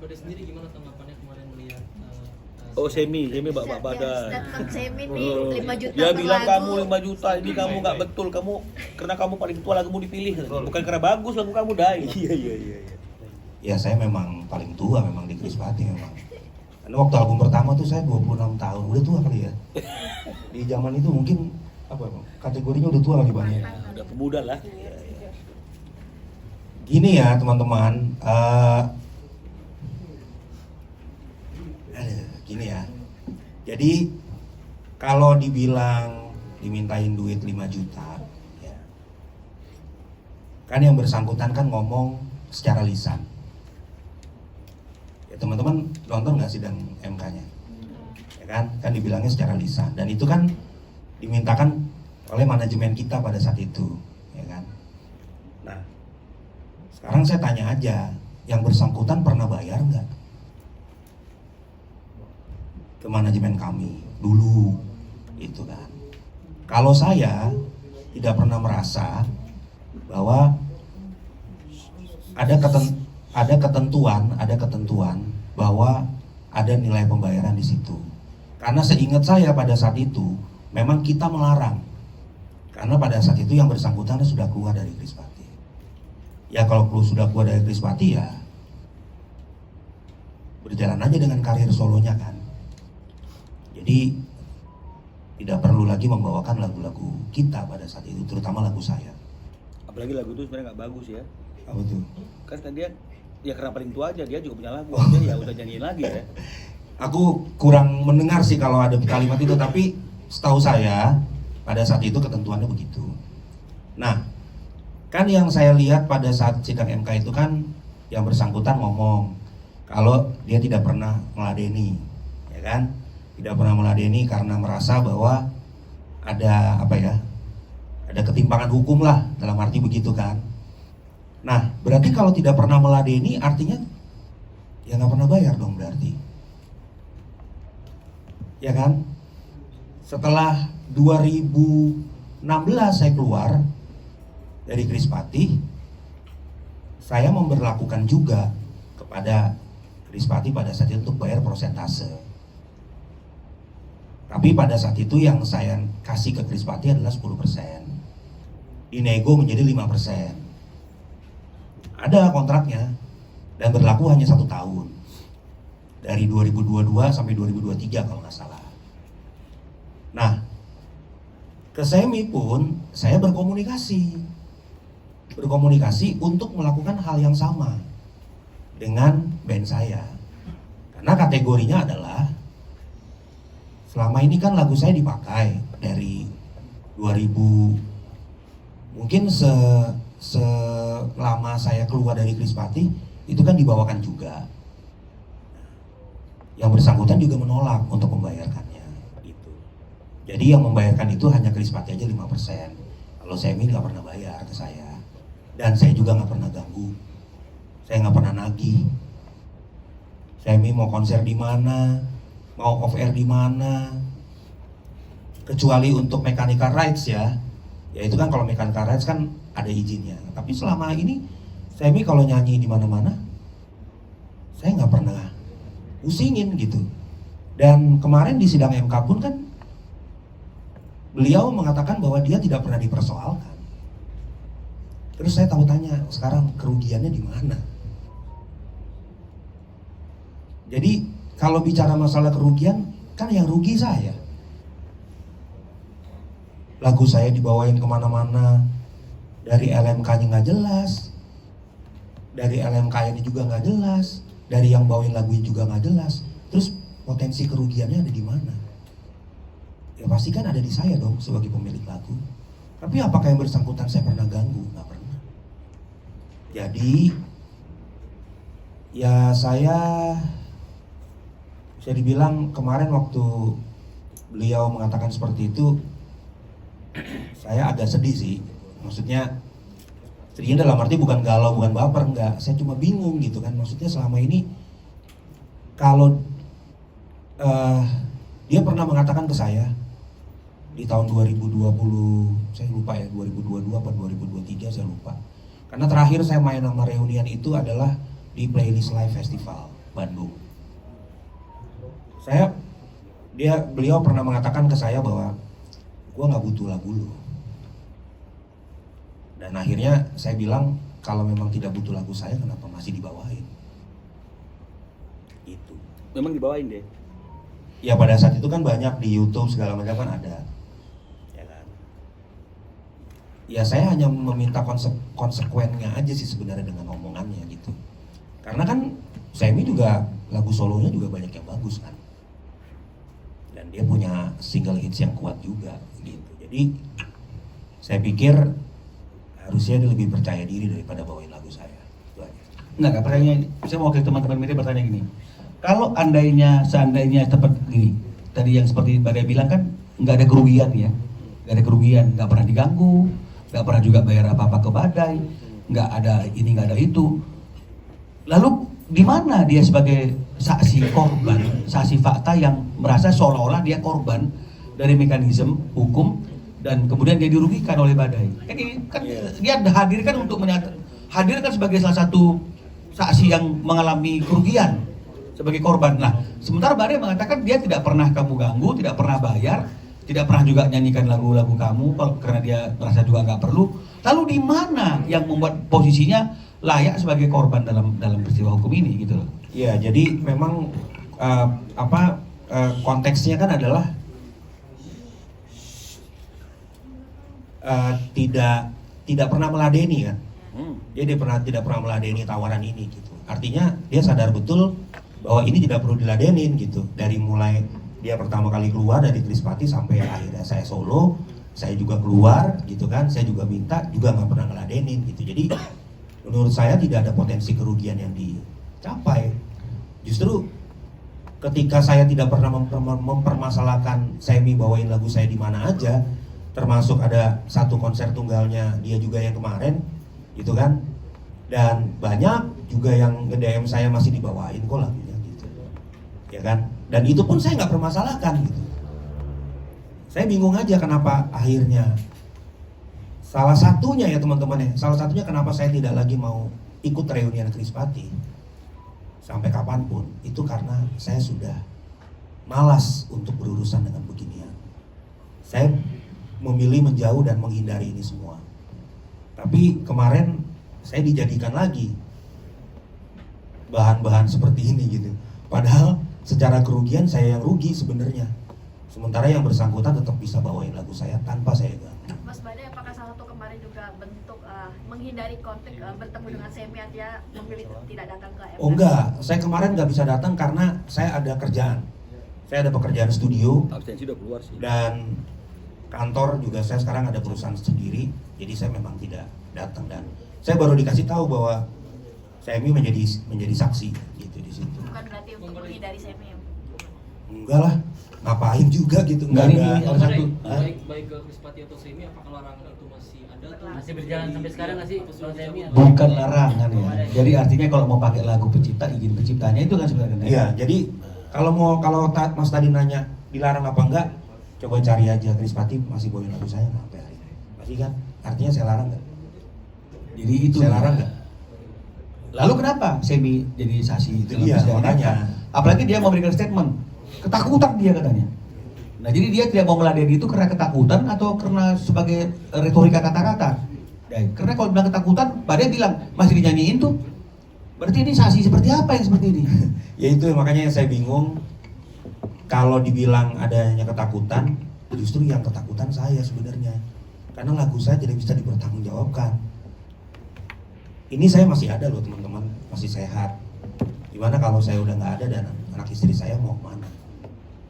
Pada sendiri gimana tanggapannya kemarin melihat Oh Semi bapak badan. Statement Semi nih 5 juta Dia per bilang lagu. kamu 5 juta ini kamu nggak betul, kamu karena kamu paling tua lagumu dipilih, bukan karena bagus lagu kamu Dai. Iya. Ya saya memang paling tua memang di Krispati memang. Karena waktu album pertama tuh saya 26 tahun, udah tua kali ya. Di zaman itu mungkin apa Bang? Kategorinya udah tua kali Bang ya. Udah pemuda lah. Gini ya teman-teman, gini ya. Jadi kalau dibilang dimintain duit 5 juta, ya, kan yang bersangkutan kan ngomong secara lisan. Ya teman-teman nonton nggak sidang MK-nya? Ya kan dibilangnya secara lisan. Dan itu kan dimintakan oleh manajemen kita pada saat itu, ya kan. Nah, sekarang saya tanya aja, yang bersangkutan pernah bayar nggak ke manajemen kami dulu, itu kan? Kalau saya tidak pernah merasa bahwa ada ketentuan bahwa ada nilai pembayaran di situ. Karena seingat saya pada saat itu memang kita melarang. Karena pada saat itu yang bersangkutan sudah keluar dari Krispati. Ya kalau sudah keluar dari Krispati ya berjalan aja dengan karir solonya kan. Jadi tidak perlu lagi membawakan lagu-lagu kita pada saat itu, terutama lagu saya. Apalagi lagu itu sebenarnya nggak bagus ya. Apa tuh? Kan tadi dia karena paling tua aja, dia juga punya lagu, dia ya udah nyanyiin lagi ya. Aku kurang mendengar sih kalau ada kalimat itu, tapi setahu saya pada saat itu ketentuannya begitu. Nah, kan yang saya lihat pada saat sidang MK itu kan yang bersangkutan ngomong kalau dia tidak pernah meladeni, ya kan? Tidak pernah meladeni karena merasa bahwa ada ada ketimpangan hukum lah, dalam arti begitu kan. Nah, berarti kalau tidak pernah meladeni artinya ya nggak pernah bayar dong berarti. Ya kan? Setelah 2016 saya keluar dari Krispati, saya memberlakukan juga kepada Krispati pada saat itu untuk bayar persentase. Tapi pada saat itu yang saya kasih ke Krispati adalah 10%. Dinego menjadi 5%. Ada kontraknya dan berlaku hanya 1 tahun. Dari 2022 sampai 2023 kalau nggak salah. Nah, ke Semi pun saya berkomunikasi untuk melakukan hal yang sama dengan band saya. Karena kategorinya adalah selama ini kan lagu saya dipakai dari 2000, mungkin selama saya keluar dari Krispati itu kan dibawakan juga. Yang bersangkutan juga menolak untuk membayarkannya gitu. Jadi yang membayarkan itu hanya Krispati aja 5%. Kalau Semi nggak pernah bayar ke saya. Dan saya juga nggak pernah ganggu. Saya nggak pernah nagih. Semi mau konser di mana, mau off air di mana, kecuali untuk mechanical rights ya. Ya itu kan kalau mechanical rights kan ada izinnya. Tapi selama ini Semi kalau nyanyi di mana-mana, saya nggak pernah pusingin gitu. Dan kemarin di sidang MK pun kan beliau mengatakan bahwa dia tidak pernah dipersoalkan. Terus saya tanya, sekarang kerugiannya di mana? Jadi kalau bicara masalah kerugian, kan yang rugi saya. Lagu saya dibawain kemana-mana, dari LMK-nya nggak jelas, dari LMK-nya juga nggak jelas, dari yang bawain lagunya juga nggak jelas. Terus potensi kerugiannya ada di mana? Ya pasti kan ada di saya dong sebagai pemilik lagu. Tapi apakah yang bersangkutan saya pernah ganggu? Nggak pernah. Jadi ya saya bisa dibilang kemarin waktu beliau mengatakan seperti itu, saya agak sedih sih. Maksudnya sedihnya dalam arti bukan galau, bukan baper, enggak. Saya cuma bingung gitu kan. Maksudnya selama ini kalau dia pernah mengatakan ke saya di tahun 2020, saya lupa ya, 2022 atau 2023 saya lupa. Karena terakhir saya main sama Reunian itu adalah di Playlist Live Festival Bandung. Beliau pernah mengatakan ke saya bahwa gua nggak butuh lagu lu. Dan akhirnya saya bilang kalau memang tidak butuh lagu saya, kenapa masih dibawain? Itu. Memang dibawain deh. Ya pada saat itu kan banyak di YouTube segala macam kan ada. Ya kan. Ya saya hanya meminta konsekuennya aja sih sebenarnya dengan omongannya gitu. Karena kan Semi juga lagu solonya juga banyak yang bagus kan. Dan dia punya single hits yang kuat juga gitu. Jadi saya pikir harusnya dia lebih percaya diri daripada bawain lagu saya. Itu aja. Enggak, pertanyaan saya mau ke teman-teman media bertanya gini. Kalau seandainya tepat gini, tadi yang seperti Badai bilang kan nggak ada kerugian ya, nggak ada kerugian, nggak pernah diganggu, nggak pernah juga bayar apa-apa ke Badai, nggak ada ini nggak ada itu. Lalu di mana dia sebagai saksi korban, saksi fakta yang merasa seolah-olah dia korban dari mekanisme hukum dan kemudian dia dirugikan oleh Badai? Kan dia hadirkan untuk hadirkan sebagai salah satu saksi yang mengalami kerugian sebagai korban. Nah, sementara Badai mengatakan dia tidak pernah kamu ganggu, tidak pernah bayar, tidak pernah juga nyanyikan lagu-lagu kamu karena dia merasa juga nggak perlu. Lalu di mana yang membuat posisinya layak sebagai korban dalam peristiwa hukum ini gitu loh? Ya, jadi memang konteksnya kan adalah tidak pernah meladeni kan. Dia tidak pernah meladeni tawaran ini gitu. Artinya dia sadar betul bahwa ini tidak perlu diladenin gitu. Dari mulai dia pertama kali keluar dari Krispati sampai akhirnya saya solo, saya juga keluar gitu kan, saya juga minta, juga nggak pernah ngeladenin gitu. Jadi menurut saya tidak ada potensi kerugian yang dicapai. Justru ketika saya tidak pernah mempermasalahkan Semi bawain lagu saya di mana aja, termasuk ada satu konser tunggalnya dia juga yang kemarin gitu kan, dan banyak juga yang nge-DM saya masih dibawain kok lagunya gitu, ya kan, dan itu pun saya nggak permasalahkan gitu. Saya bingung aja kenapa akhirnya salah satunya ya teman-teman ya, salah satunya kenapa saya tidak lagi mau ikut reunian Krispati sampai kapanpun, itu karena saya sudah malas untuk berurusan dengan beginian. Saya memilih menjauh dan menghindari ini semua. Tapi kemarin saya dijadikan lagi bahan-bahan seperti ini gitu. Padahal secara kerugian saya yang rugi sebenarnya. Sementara yang bersangkutan tetap bisa bawain lagu saya tanpa saya ganggu. Mas Badai, apakah salah satu kemarin juga bentuk menghindari konflik bertemu dengan Semi, dia memilih tidak datang ke MK? Oh enggak, saya kemarin nggak bisa datang karena saya ada kerjaan. Saya ada pekerjaan studio. Absensi udah keluar sih. Dan kantor juga saya sekarang ada perusahaan sendiri, jadi saya memang tidak datang, dan saya baru dikasih tahu bahwa Semi menjadi saksi gitu di situ. Bukan berarti untuk menghindari Semi? Enggak lah, ngapain juga gitu, enggak Ini ada. ada satu. Baik ke Krispati atau Semi, apakah larangan itu masih ada tuh? Masih berjalan sampai sekarang nggak sih kalau Semi? Bukan larangan ya. Jadi artinya kalau mau pakai lagu pencipta, izin penciptanya itu kan sebenarnya. Iya, jadi kalau Mas tadi nanya dilarang apa enggak, coba cari aja Krispati masih bawain lagu saya nggak sampai hari ini. Masih kan? Artinya saya larang nggak? Jadi itu Saya larang nggak? Lalu kenapa Semi jadi saksi Itu dalam dia, persidangan? makanya. Apalagi dia memberikan statement, ketakutan dia katanya. Nah jadi dia tidak mau meladeni itu karena ketakutan atau karena sebagai retorika kata-kata? Karena kalau bilang ketakutan, Badai bilang masih dinyanyiin tuh. Berarti ini saksi seperti apa yang seperti ini? Ya itu makanya saya bingung. Kalau dibilang adanya ketakutan, justru yang ketakutan saya sebenarnya. Karena lagu saya tidak bisa dipertanggungjawabkan. Ini saya masih ada loh teman-teman, masih sehat. Gimana kalau saya udah nggak ada dan anak istri saya mau kemana?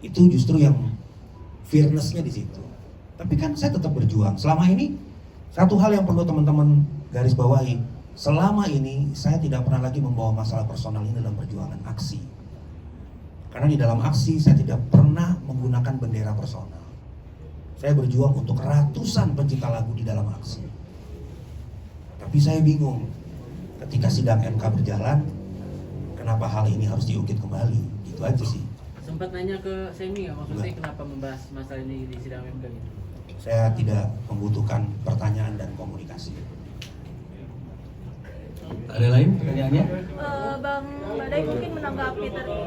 Itu justru yang fairness-nya di situ. Tapi kan saya tetap berjuang. Selama ini, satu hal yang perlu teman-teman garis bawahi, selama ini saya tidak pernah lagi membawa masalah personal ini dalam perjuangan aksi. Karena di dalam aksi saya tidak pernah menggunakan bendera personal. Saya berjuang untuk ratusan pencipta lagu di dalam aksi. Tapi saya bingung, ketika sidang MK berjalan, kenapa hal ini harus diungkit kembali? Itu aja sih. Sempat nanya ke Semi nggak, maksudnya kenapa membahas masalah ini di sidang MK gitu? Saya tidak membutuhkan pertanyaan dan komunikasi. Ada lain pertanyaannya? Bang Badai mungkin menanggapi tadi